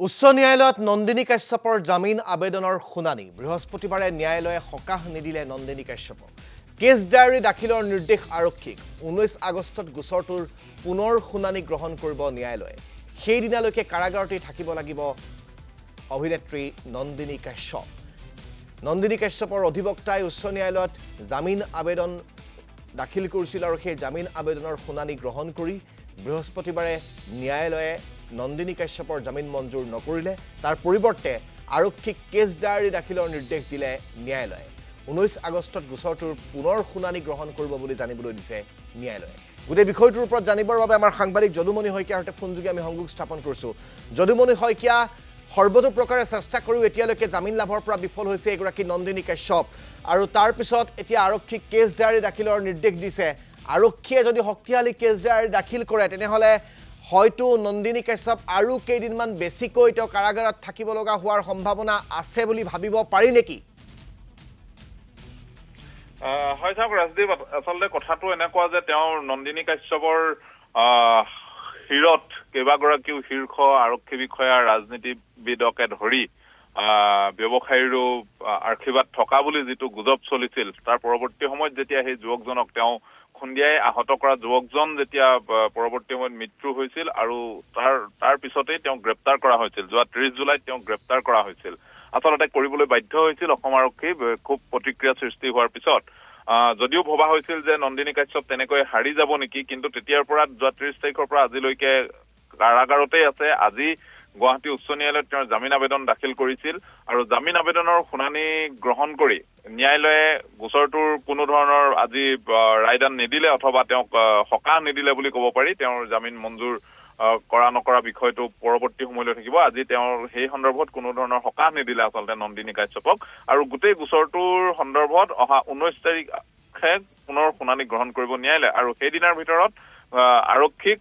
উচ্চ ন্যায়ালয়ত নন্দিনী কাশ্যপৰ জামিন আবেদনৰ শুনানি বৃহস্পতিবাৰে ন্যায়ালয়ে সকাহ নিদিলে নন্দিনী কাশ্যপক কেছ ডায়েৰী দাখিলৰ নিৰ্দেশ আৰক্ষীক 19 আগষ্টত গোচৰটোৰ পুনৰ শুনানি গ্ৰহণ কৰিব ন্যায়ালয়ে সেই দিনালৈকে কাৰাগাৰতে থাকিব লাগিব অভিনেত্ৰী নন্দিনী কাশ্যপ নন্দিনী কাশ্যপৰ অধিবক্তাই উচ্চ ন্যায়ালয়ত জামিন আবেদন দাখিল কৰিছিল আৰু সেই জামিন আবেদনৰ শুনানি গ্ৰহণ কৰি বৃহস্পতিবাৰে ন্যায়ালয়ে নন্দিনী কাশ্যপৰ জামিন মঞ্জুৰ নকৰিলে তাৰ পৰিৱৰ্তে আৰক্ষীক কেছ ডায়েৰী দাখিলৰ নিৰ্দেশ দিলে ন্যায়ালয়ে 19 আগষ্টত গোচৰটোৰ পুনৰ শুনানি গ্ৰহণ কৰিব বুলি জানিবলৈ দিছে ন্যায়ালয়ে গোটেই বিষয়টোৰ ওপৰত জানিবৰ বাবে আমাৰ সাংবাদিক যদুমণি শইকীয়াৰ সৈতে ফোনযোগে আমি সংযোগ স্থাপন কৰিছো যদুমণি শইকীয়া সৰ্বতো প্ৰকাৰে চেষ্টা কৰিও এতিয়ালৈকে জামিন লাভৰ পৰা বিফল হৈছে এগৰাকী নন্দিনী কাশ্যপ আৰু তাৰ পিছত এতিয়া আৰক্ষীক কেছ ডায়েৰী দাখিলৰ নিৰ্দেশ দিছে আৰক্ষীয়ে যদি শক্তিশালী কেছ ডায়েৰী দাখিল কৰে তেনেহলে হয়তো নন্দিনী কাশ্যপ আৰু কেইদিনমান বেছিকৈ তেওঁ কাৰাগাৰত থাকিব লগা হোৱাৰ সম্ভাৱনা আছে বুলি ভাবিব পাৰি নেকি হয় সাহেব ৰাজদীপ আসলে কথাটো এনেকুৱা যে তেওঁৰ নন্দিনী কাশ্যপৰ হিৰত কেইবাগৰাকীও শীৰ্ষ আৰক্ষী বিষয়া ৰাজনীতিবিদকে ধৰি ব্যৱসায়ীৰো আশীৰ্বাদ থকা বুলি যিটো গুজব চলিছিল তাৰ পৰৱৰ্তী সময়ত যেতিয়া সেই যুৱকজনক তেওঁ খুন্দিয়াই আহত কৰা যুৱকজন যেতিয়া পৰৱৰ্তী সময়ত মৃত্যু হৈছিল আৰু তাৰ পিছতেই তেওঁ গ্ৰেপ্তাৰ কৰা হৈছিল যোৱা 30 জুলাইত তেওঁ গ্ৰেপ্তাৰ কৰা হৈছিল আসলতে কৰিবলৈ বাধ্য হৈছিল অসম আৰক্ষী খুব প্ৰতিক্ৰিয়া সৃষ্টি হোৱাৰ পিছত যদিও ভবা হৈছিল যে নন্দিনী কাশ্যপ তেনেকৈ হাৰি যাব নেকি কিন্তু তেতিয়াৰ পৰা যোৱা 30 তাৰিখৰ পৰা আজিলৈকে কাৰাগাৰতেই আছে আজি গুৱাহাটী উচ্চ ন্যায়ালয়ত তেওঁৰ জামিন আবেদন দাখিল কৰিছিল আৰু জামিন আবেদনৰ শুনানি গ্ৰহণ কৰি ন্যায়ালয়ে গোচৰটোৰ কোনো ধৰণৰ আজি ৰায়দান নিদিলে অথবা তেওঁক সকাহ নিদিলে বুলি ক'ব পাৰি তেওঁৰ জামিন মঞ্জুৰ কৰা নকৰা বিষয়টো পৰৱৰ্তী সময়লৈ থাকিব আজি তেওঁৰ সেই সন্দৰ্ভত কোনো ধৰণৰ সকাহ নিদিলে আচলতে নন্দিনী কাশ্যপক আৰু গোটেই গোচৰটোৰ সন্দৰ্ভত অহা 19 তাৰিখে পুনৰ শুনানি গ্ৰহণ কৰিব ন্যায়ালয়ে আৰু সেই দিনৰ ভিতৰত আৰক্ষীক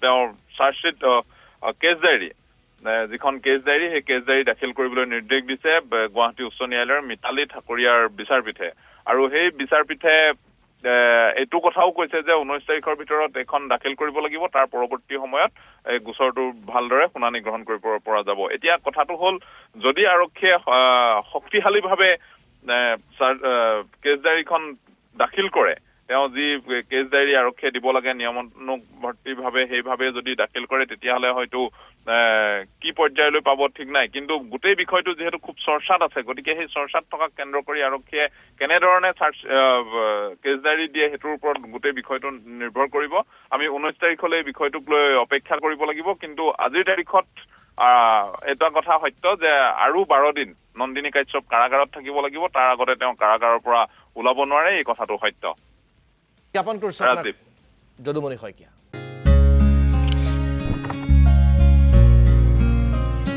তেওঁৰ চাৰ্জশ্বিট কেছ ডায়েৰী যিখন কেছ ডায়েৰী সেই কেছ ডায়েৰী দাখিল কৰিবলৈ নিৰ্দেশ দিছে গুৱাহাটী উচ্চ ন্যায়ালয়ৰ মিতালী ঠাকুৰীয়াৰ বিচাৰপীঠে আৰু সেই বিচাৰপীঠে এইটো কথাও কৈছে যে 19 তাৰিখৰ ভিতৰত এখন দাখিল কৰিব লাগিব তাৰ পৰৱৰ্তী সময়ত এই গোচৰটো ভালদৰে শুনানি গ্ৰহণ কৰিব পৰা যাব এতিয়া কথাটো হ'ল যদি আৰক্ষীয়ে শক্তিশালীভাৱে কেছ ডায়েৰীখন দাখিল কৰে তেওঁ যি কেছ ডায়েৰী আৰক্ষীয়ে দিব লাগে নিয়মানুৱৰ্তীভাৱে সেইভাৱে যদি দাখিল কৰে তেতিয়াহ'লে হয়তো কি পৰ্যায়লৈ পাব ঠিক নাই কিন্তু গোটেই বিষয়টো যিহেতু খুব চৰ্চাত আছে গতিকে সেই চৰ্চাত থকা কেন্দ্ৰ কৰি আৰক্ষীয়ে কেনেধৰণে কেছ ডায়েৰী দিয়ে সেইটোৰ ওপৰত গোটেই বিষয়টো নিৰ্ভৰ কৰিব আমি 19 তাৰিখলৈ এই বিষয়টোক লৈ অপেক্ষা কৰিব লাগিব কিন্তু আজিৰ তাৰিখত এটা কথা সত্য যে আৰু 12 দিন নন্দিনী কাশ্যপ কাৰাগাৰত থাকিব লাগিব তাৰ আগতে তেওঁ কাৰাগাৰৰ পৰা ওলাব নোৱাৰে এই কথাটো সত্য জ্ঞাপন কৰিছো যদুমণি শইকীয়া